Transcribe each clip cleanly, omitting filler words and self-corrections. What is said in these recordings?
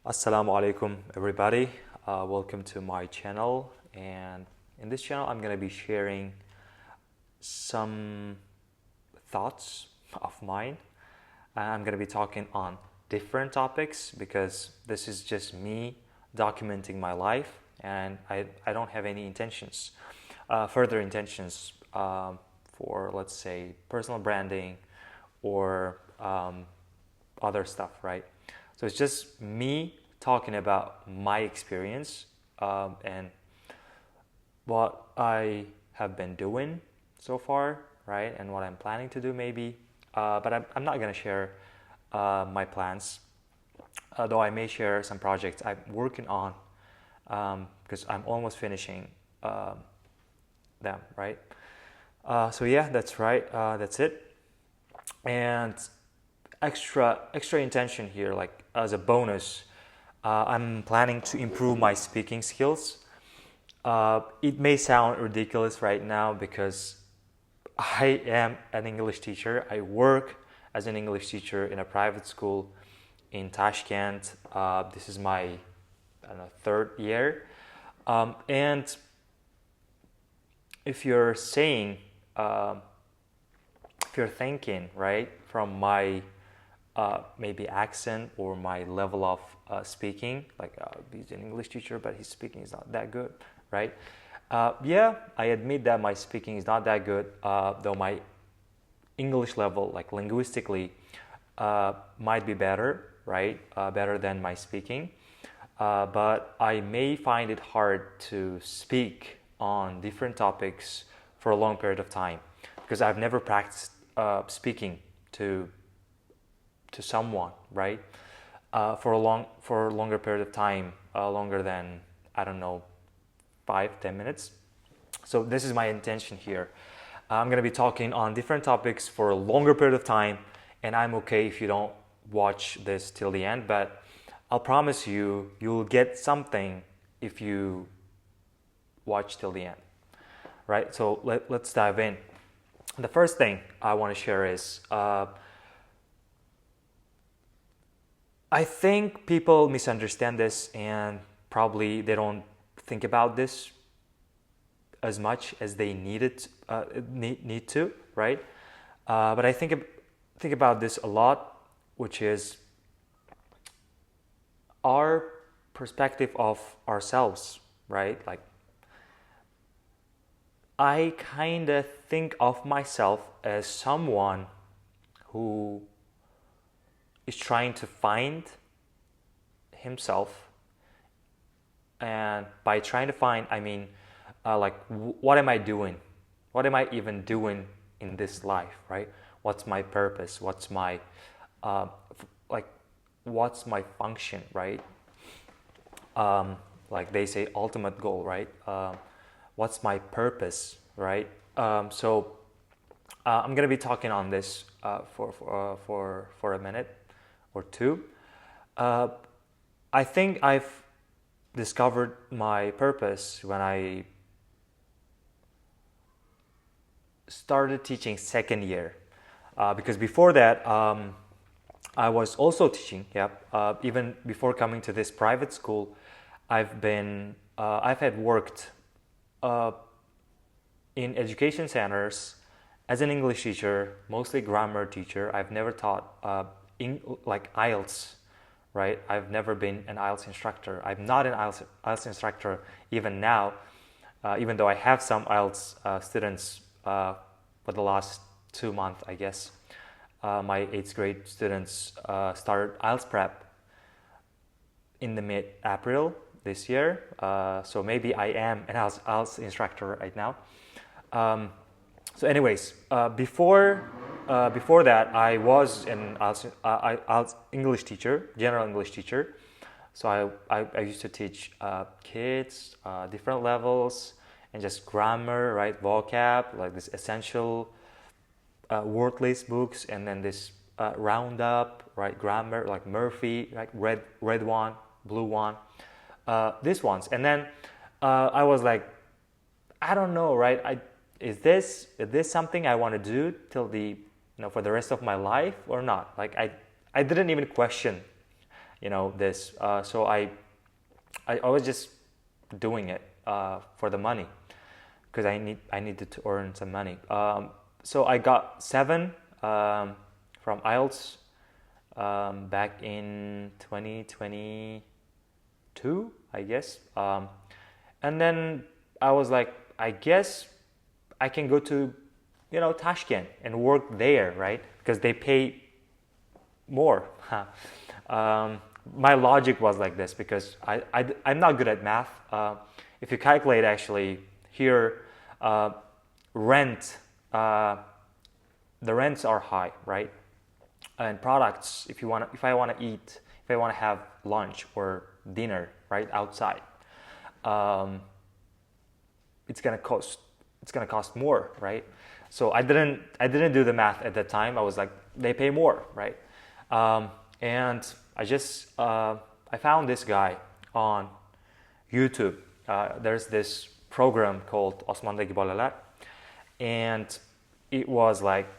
Assalamu alaikum everybody. Welcome to my channel, and in this channel I'm going to be sharing some thoughts of mine. I'm going to be talking on different topics because this is just me documenting my life, and I don't have any intentions, further intentions for, let's say, personal branding or other stuff, right? So it's just me talking about my experience and what I have been doing so far, right? And what I'm planning to do maybe. But I'm not going to share my plans, though I may share some projects I'm working on because I'm almost finishing them, right? So yeah, that's right. That's it. And extra intention here, like as a bonus, I'm planning to improve my speaking skills. It may sound ridiculous right now because I am an English teacher. I work as an English teacher in a private school in Tashkent. This is my, I don't know, third year. And if you're saying, if you're thinking, right, from my maybe accent or my level of speaking, like he's an English teacher, but his speaking is not that good, right? Yeah, I admit that my speaking is not that good, though my English level, like linguistically, might be better, right? Better than my speaking. But I may find it hard to speak on different topics for a long period of time because I've never practiced speaking to someone, right? For a longer period of time, longer than, I don't know, 5-10 minutes. So this is my intention here. I'm going to be talking on different topics for a longer period of time, and I'm okay if you don't watch this till the end, but I'll promise you, you'll get something if you watch till the end, right? So let's dive in. The first thing I want to share is I think people misunderstand this, and probably they don't think about this as much as they need to, right? But I think about this a lot, which is our perspective of ourselves, right? Like, I kind of think of myself as someone who is trying to find himself, and by trying to find, I mean, what am I doing? What am I even doing in this life, right? What's my purpose? What's my what's my function, right? Like they say, ultimate goal, right? What's my purpose, right? So I'm gonna be talking on this for a minute or two. I think I've discovered my purpose when I started teaching second year, because before that I was also teaching. Even before coming to this private school, I've had worked in education centers as an English teacher, mostly grammar teacher. I've never taught like IELTS, right? I've never been an IELTS instructor. I'm not an IELTS instructor even now, even though I have some IELTS students for the last 2 months, I guess. My 8th grade students started IELTS prep in the mid-April this year. So maybe I am an IELTS instructor right now. So anyways, before that, I was an IELTS English teacher, general English teacher. So I used to teach kids different levels and just grammar, right, vocab, like this essential word list books, and then this roundup, right, grammar, like Murphy, like red one, blue one, these ones. And then I was like, I don't know, right? Is this something I want to do till for the rest of my life or not? Like I didn't even question this. So I was just doing it for the money because I needed to earn some money. So I got 7 from IELTS back in 2022, I guess. And then I was like, I guess I can go to, Tashkent and work there, right? Because they pay more. My logic was like this because I'm not good at math. If you calculate actually here, rent, the rents are high, right? And products, if I want to eat, if I want to have lunch or dinner, right, outside, it's gonna cost more, right? So I didn't do the math at that time. I was like, they pay more, right? And I just I found this guy on YouTube. There's this program called Osmandagi Balalar, and it was like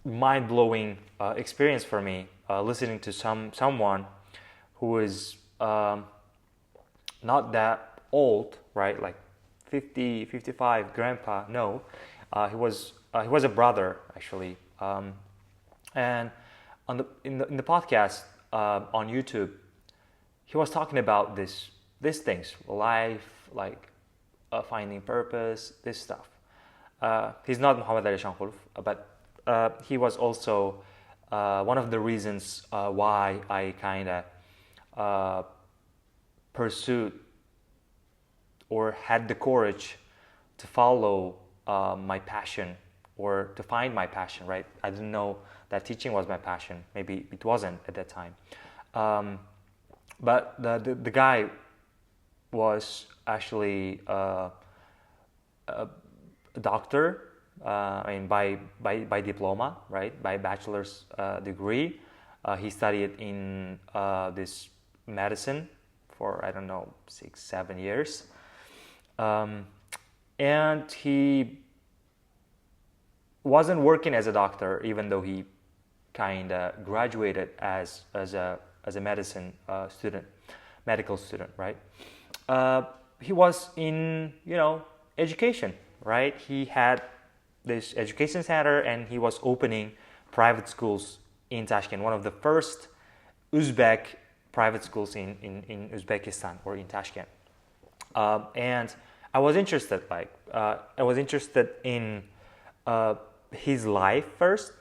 mind-blowing experience for me listening to someone who is not that old, right? Like 50, 55, grandpa. No, he was a brother actually, and in the podcast on YouTube, he was talking about these things, life, like finding purpose, this stuff. He's not Muhammad Ali Shankhulf, but he was also one of the reasons why I kind of pursued or had the courage to follow my passion or to find my passion, right? I didn't know that teaching was my passion. Maybe it wasn't at that time. But the guy was actually a doctor, by diploma, right? By bachelor's degree. He studied in this medicine for, I don't know, 6-7 years. And he wasn't working as a doctor, even though he kind of graduated as a medicine student, medical student, right? He was in, education, right? He had this education center and he was opening private schools in Tashkent, one of the first Uzbek private schools in Uzbekistan or in Tashkent. And I was interested, in his life first,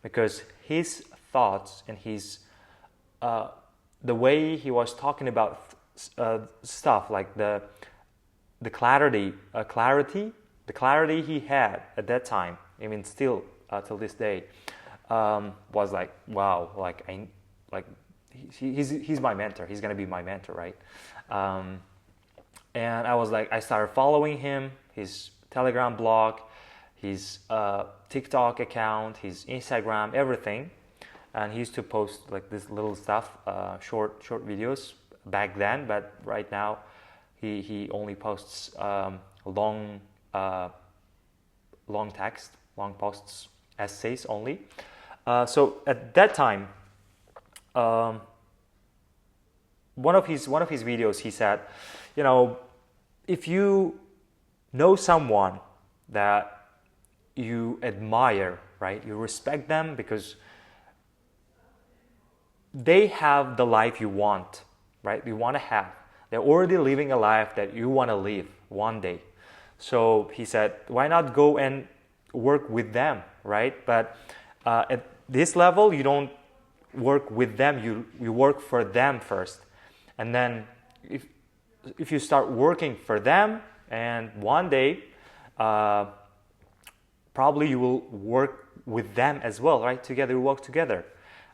because his thoughts and his the way he was talking about stuff, like the clarity he had at that time, even still till this day, was like, wow, he's my mentor. He's gonna be my mentor, right? And I was like, I started following him, his Telegram blog, his TikTok account, his Instagram, everything. And he used to post like this little stuff, short videos back then, but right now he only posts long text, long posts, essays only. So at that time, one of his videos, he said, if you know someone that you admire, right, you respect them because they have the life you want, right? You want to have. They're already living a life that you want to live one day. So he said, why not go and work with them, right? But at this level, you don't work with them. You work for them first, and then if you start working for them, and one day, probably you will work with them as well, right? Together, you work together.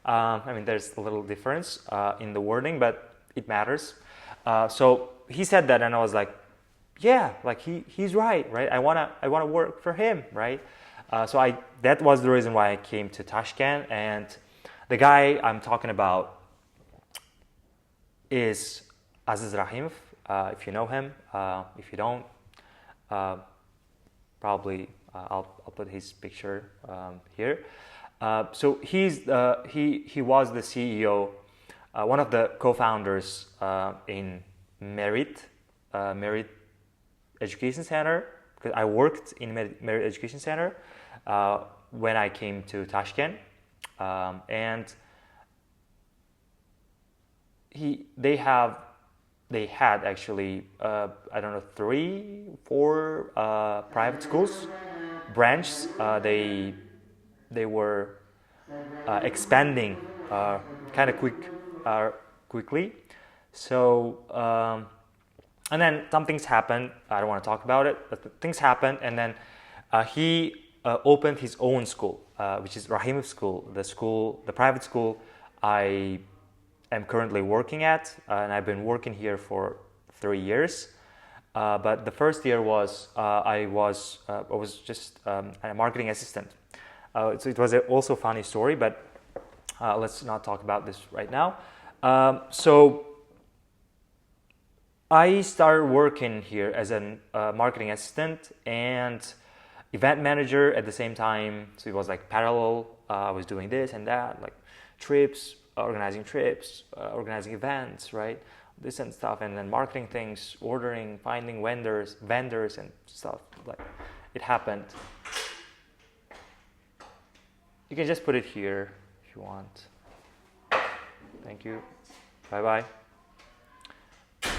There's a little difference in the wording, but it matters. So he said that, and I was like, yeah, like he's right? I wanna work for him, right? So that was the reason why I came to Tashkent, and the guy I'm talking about is Aziz Rahimov. If you know him, if you don't, probably I'll put his picture here. So he was the CEO one of the co-founders in Merit Education Center, because I worked in Merit Education Center when I came to Tashkent, and they had actually I don't know 3-4 private schools branches. They were expanding kind of quickly. So and then some things happened. I don't want to talk about it, but things happened, and then he opened his own school, which is Rahimov School, the private school I am currently working at, and I've been working here for 3 years. But the first year was I was just a marketing assistant. So it was also a funny story, but let's not talk about this right now. So I started working here as a marketing assistant and event manager at the same time. So it was like parallel. I was doing this and that, like trips, organizing events, right? This and stuff, and then marketing things, ordering, finding vendors and stuff. Like it happened. You can just put it here if you want. Thank you. Bye bye.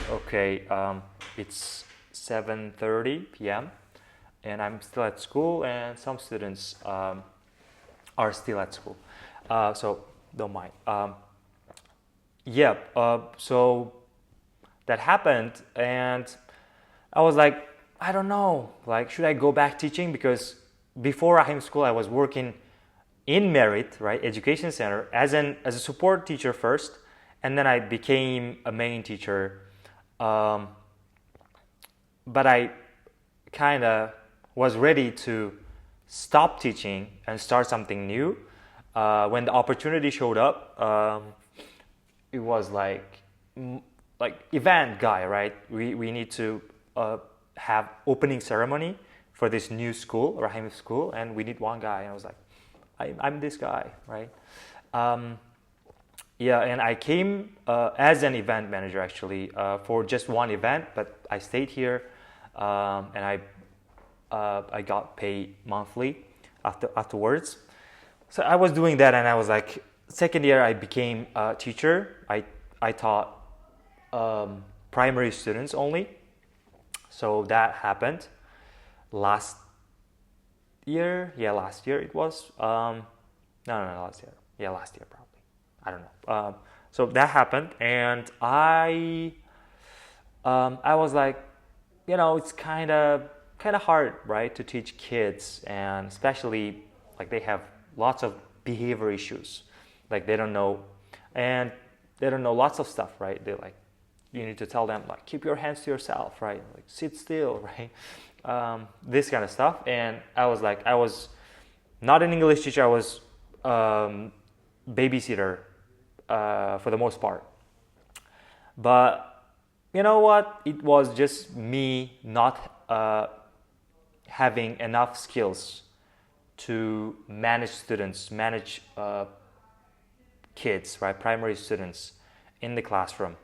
Okay, it's 7:30 p.m. and I'm still at school, and some students are still at school, so don't mind. So that happened, and I was like, I don't know, like, should I go back teaching? Because before Rahim School, I was working in Merit, right, Education Center, as a support teacher first, and then I became a main teacher. But I kind of was ready to stop teaching and start something new. When the opportunity showed up, it was like event guy, right? We need to have opening ceremony for this new school, Rahim School, and we need one guy. And I was like, I'm this guy, right? And I came as an event manager actually for just one event, but I stayed here, and I got paid monthly afterwards. So I was doing that, and I was like, second year I became a teacher. I taught primary students only. So that happened last year. Yeah, last year it was. No, last year. Yeah, last year probably. I don't know. So that happened, and I was like, it's kind of hard, right, to teach kids, and especially like they have lots of behavior issues, like they don't know lots of stuff, right? They like, you need to tell them like, keep your hands to yourself, right? Like sit still, right? This kind of stuff. And I was like, I was not an English teacher. I was babysitter for the most part. But you know what? It was just me not having enough skills to manage students, kids, right? Primary students in the classroom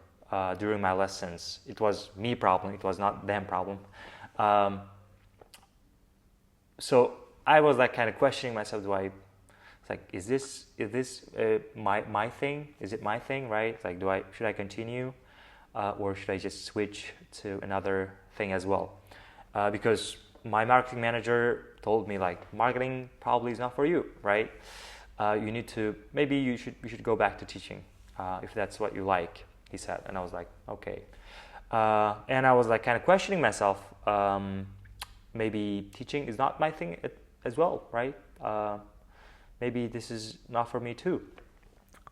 during my lessons. It was me problem. It was not them problem. So I was like kind of questioning myself. It's like, is this my thing? Is it my thing, right? Like, should I continue, or should I just switch to another thing as well? Because my marketing manager told me like, marketing probably is not for you, right? You should go back to teaching if that's what you like, he said. And I was like, okay. And I was like kind of questioning myself. Maybe teaching is not my thing as well, right? Maybe this is not for me too.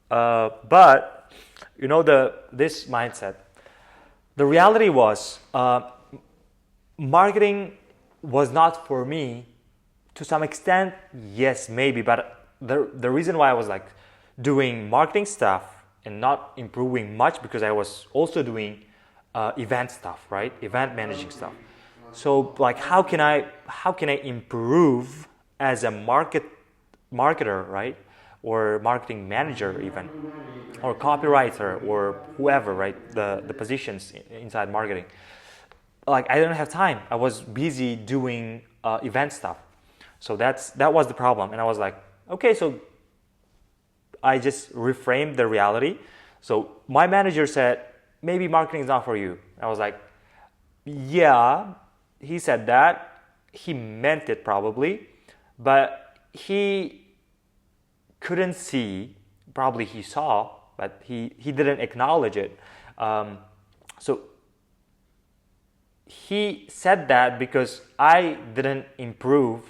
But this mindset. The reality was marketing was not for me. To some extent, yes, maybe, but the reason why I was like doing marketing stuff and not improving much, because I was also doing event stuff, right? Event managing stuff. So like, how can I improve as a marketer, right? or marketing manager even, or copywriter, or whoever, right? The positions inside marketing. Like I didn't have time. I was busy doing event stuff. So that was the problem. And I was like, okay, so I just reframed the reality. So my manager said, maybe marketing is not for you. I was like, yeah, he said that. He meant it probably, but he couldn't see. Probably he saw, but he didn't acknowledge it. So he said that because I didn't improve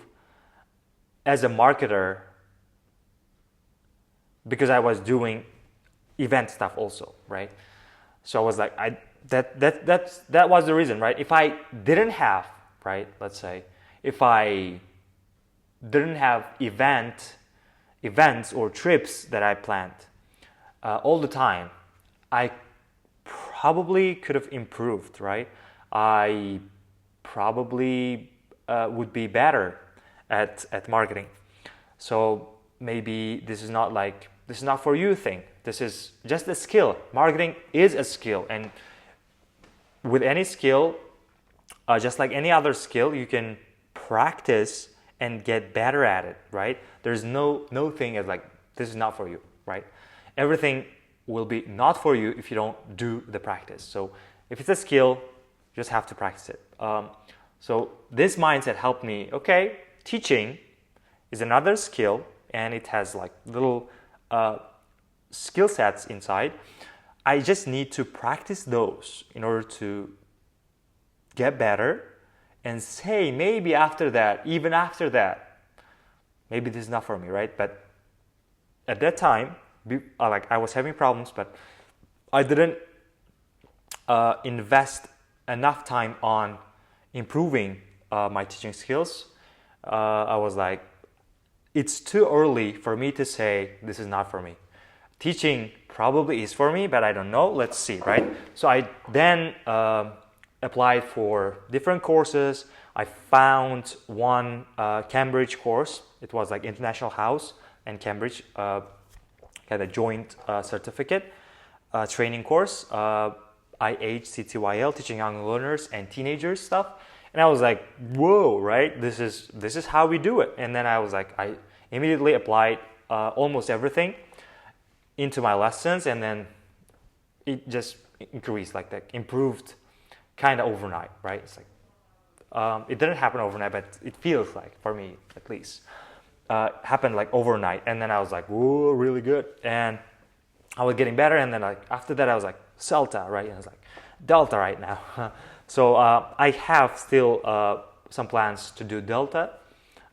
as a marketer because I was doing event stuff also, right? So I was like, that was the reason, right? If I didn't have, right, let's say, if I didn't have events or trips that I planned all the time, I probably could have improved, right? I probably would be better at marketing. So maybe this is not for you thing. This is just a skill. Marketing is a skill, and with any skill, just like any other skill, you can practice and get better at it, right? There's no thing as like this is not for you, right? Everything will be not for you if you don't do the practice. So if it's a skill, you just have to practice it. So this mindset helped me. Okay, teaching is another skill, and it has like little skill sets inside. I just need to practice those in order to get better and say maybe after that, even after that, maybe this is not for me, right? But at that time, I was having problems, but I didn't invest enough time on improving my teaching skills. I was like, it's too early for me to say this is not for me. Teaching probably is for me, but I don't know. Let's see, right? So I then applied for different courses. I found one Cambridge course. It was like International House and Cambridge had a joint certificate training course. IHCTYL, Teaching Young Learners and Teenagers stuff. And I was like, whoa, right? This is how we do it. And then I was like, I immediately applied almost everything into my lessons, and then it just increased, like that, improved kind of overnight, right? It's like it didn't happen overnight, but it feels like, for me at least, happened like overnight. And then I was like, whoa, really good. And I was getting better. And then like after that, I was like, Celta, right? And I was like, Delta right now. So I have still some plans to do Delta,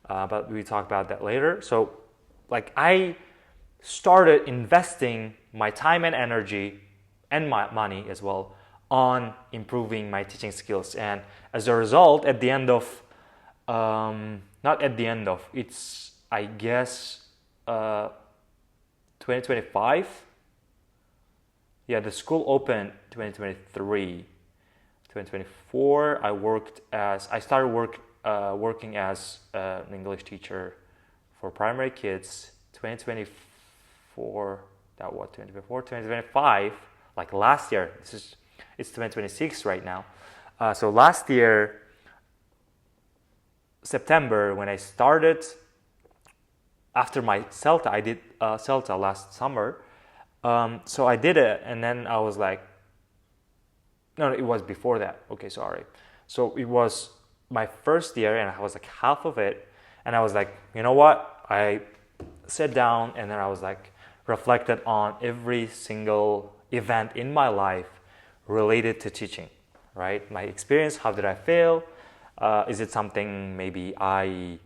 but we talk about that later. So like I started investing my time and energy and my money as well on improving my teaching skills. And as a result, at the end of, not at the end of, it's, I guess, 2025. Yeah, the school opened 2023. 2024, I started working as an English teacher for primary kids. 2024, that was 2024, 2025, like last year. It's 2026 right now. So last year, September, when I started, after my CELTA, I did CELTA last summer. So I did it, and then I was like, no, it was before that. Okay, sorry. So it was my first year, and I was like half of it, and I was like, you know what? I sat down, and then I was like, reflected on every single event in my life related to teaching, right? My experience, how did I fail? Is it something maybe I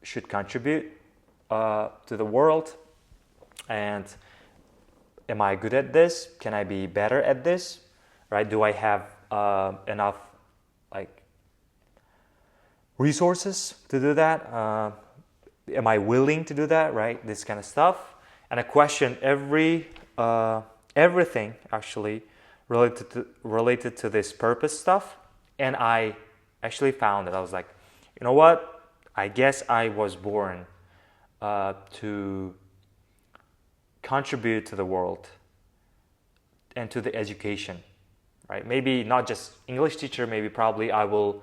should contribute to the world? And am I good at this? Can I be better at this? Right? Do I have enough like resources to do that? Am I willing to do that? Right? This kind of stuff. And I questioned everything actually related to this purpose stuff. And I actually found that I was like, you know what? I guess I was born to contribute to the world and to the education, right? Maybe not just English teacher, maybe probably I will,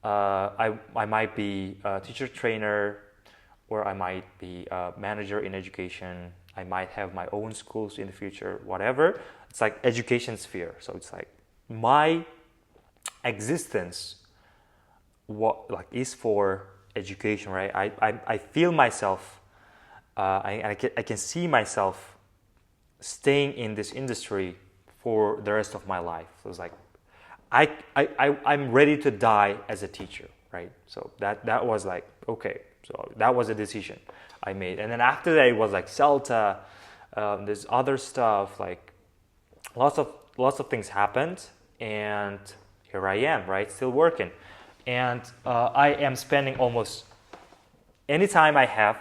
I might be a teacher trainer, or I might be a manager in education. I might have my own schools in the future, whatever. It's like education sphere. So it's like my existence, what like is for education, right? I feel myself, I can see myself staying in this industry for the rest of my life. So it's like I'm ready to die as a teacher, right? So that was like, okay, so that was a decision I made. And then after that, it was like CELTA, there's other stuff, like lots of things happened, and here I am, right, still working. And I am spending almost any time I have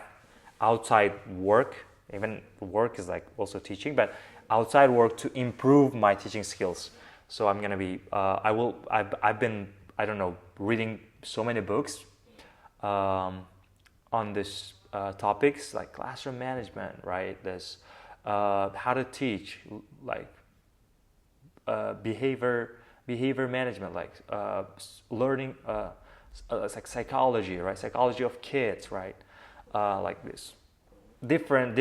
outside work, even work is like also teaching, but outside work to improve my teaching skills. So I'm gonna be, I've been, I don't know, reading so many books on this topics like classroom management, right? This how to teach, like behavior management, like learning, like psychology, right? Psychology of kids, right? Like this different,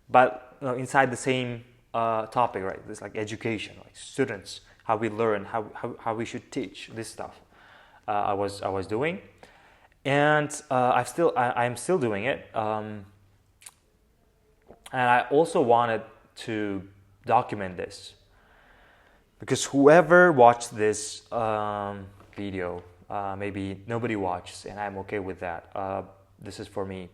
but inside the same topic, right? This like education, like students, how we learn, how we should teach this stuff. I was doing, and I'm still doing it. And I also wanted to document this, because whoever watched this video, maybe nobody watches, and I'm okay with that. This is for me.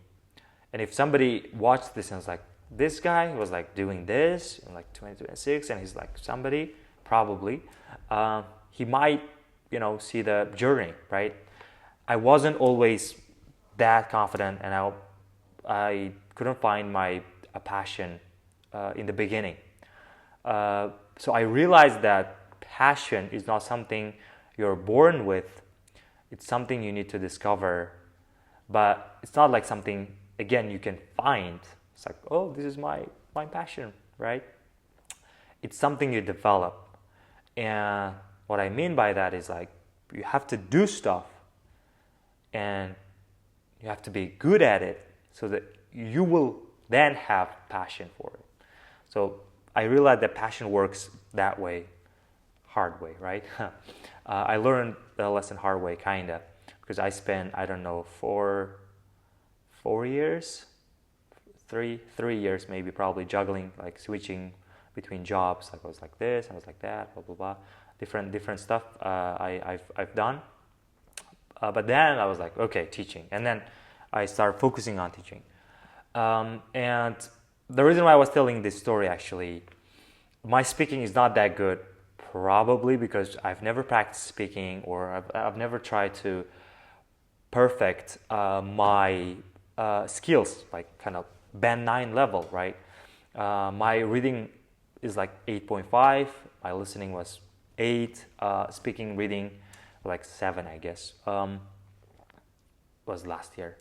And if somebody watched this and was like, this guy was like doing this in like 2026, and he's like somebody, probably, he might, see the journey, right? I wasn't always that confident, and I couldn't find my passion in the beginning. So I realized that passion is not something you're born with. It's something you need to discover, but it's not like something, again, you can find. It's like, oh, this is my passion, right? It's something you develop. And what I mean by that is like, you have to do stuff, and you have to be good at it so that you will then have passion for it. So I realized that passion works that way, hard way, right? I learned the lesson hard way, kinda, because I spent, I don't know, 4 years, three years maybe, probably juggling, like switching between jobs. Like I was like this, I was like that, blah blah blah, different stuff I've done. But then I was like, okay, teaching, and then I started focusing on teaching. And the reason why I was telling this story, actually, my speaking is not that good, probably because I've never practiced speaking, or I've never tried to perfect my skills, like kind of band 9 level, right? My reading is like 8.5, my listening was 8, speaking, reading like 7, I guess, was last year.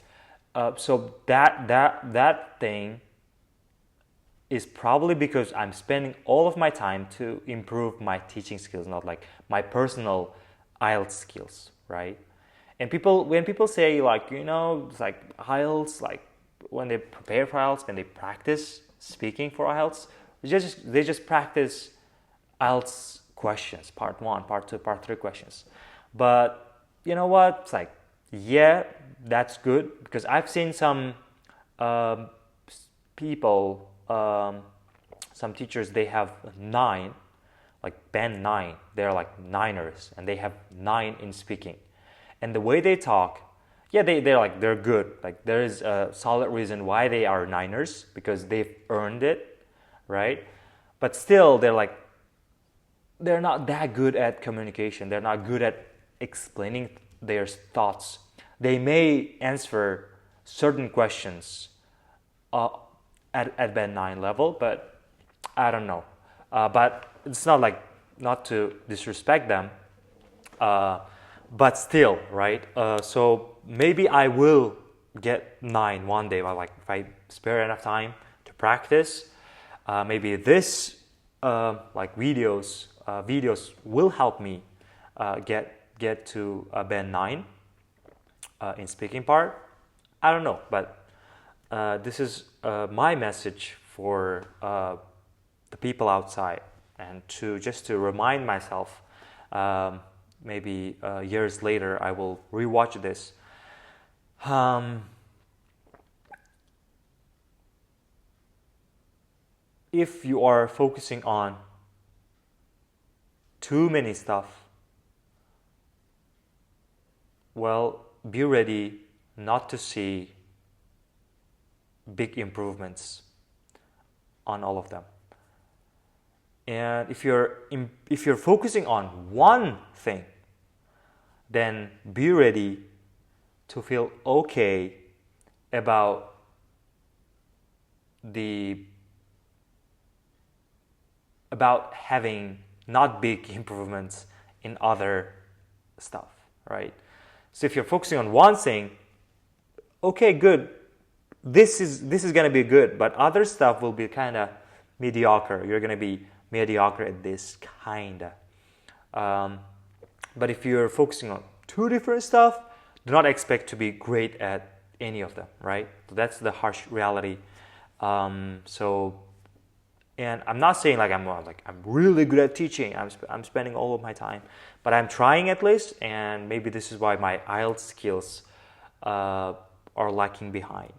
So that thing is probably because I'm spending all of my time to improve my teaching skills, not like my personal IELTS skills, right? And when people say like, it's like IELTS, like when they prepare for IELTS, when they practice speaking for IELTS, they just practice IELTS questions, part 1, part 2, part 3 questions. But you know what? It's like, yeah, that's good, because I've seen some people, some teachers, they have 9, like band 9. They're like niners, and they have 9 in speaking. And the way they talk, yeah, they're good. Like there is a solid reason why they are niners, because they've earned it, right? But still, they're not that good at communication. They're not good at explaining their thoughts. They may answer certain questions at band 9 level, but I don't know. But it's not like, not to disrespect them, but still, right? So maybe I will get 9 one day, but like if I spare enough time to practice, maybe this like videos will help me get to band 9 in speaking part. I don't know, but this is my message for the people outside, and to remind myself. Maybe years later, I will rewatch this. If you are focusing on too many stuff, well, be ready not to see big improvements on all of them. And if you're focusing on one thing, then be ready to feel okay about having not big improvements in other stuff, right? So if you're focusing on one thing, okay, good. This is going to be good, but other stuff will be kind of mediocre. You're going to be mediocre at this, kind of. But if you're focusing on two different stuff, do not expect to be great at any of them, right? So that's the harsh reality. And I'm not saying like I'm really good at teaching. I'm spending all of my time, but I'm trying at least. And maybe this is why my IELTS skills are lacking behind.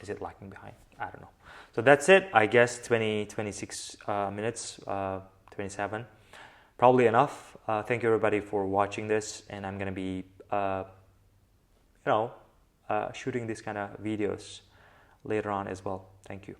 Is it lacking behind? I don't know. So that's it. I guess 26 minutes, 27, probably enough. Thank you everybody for watching this, and I'm gonna be, shooting these kind of videos later on as well. Thank you.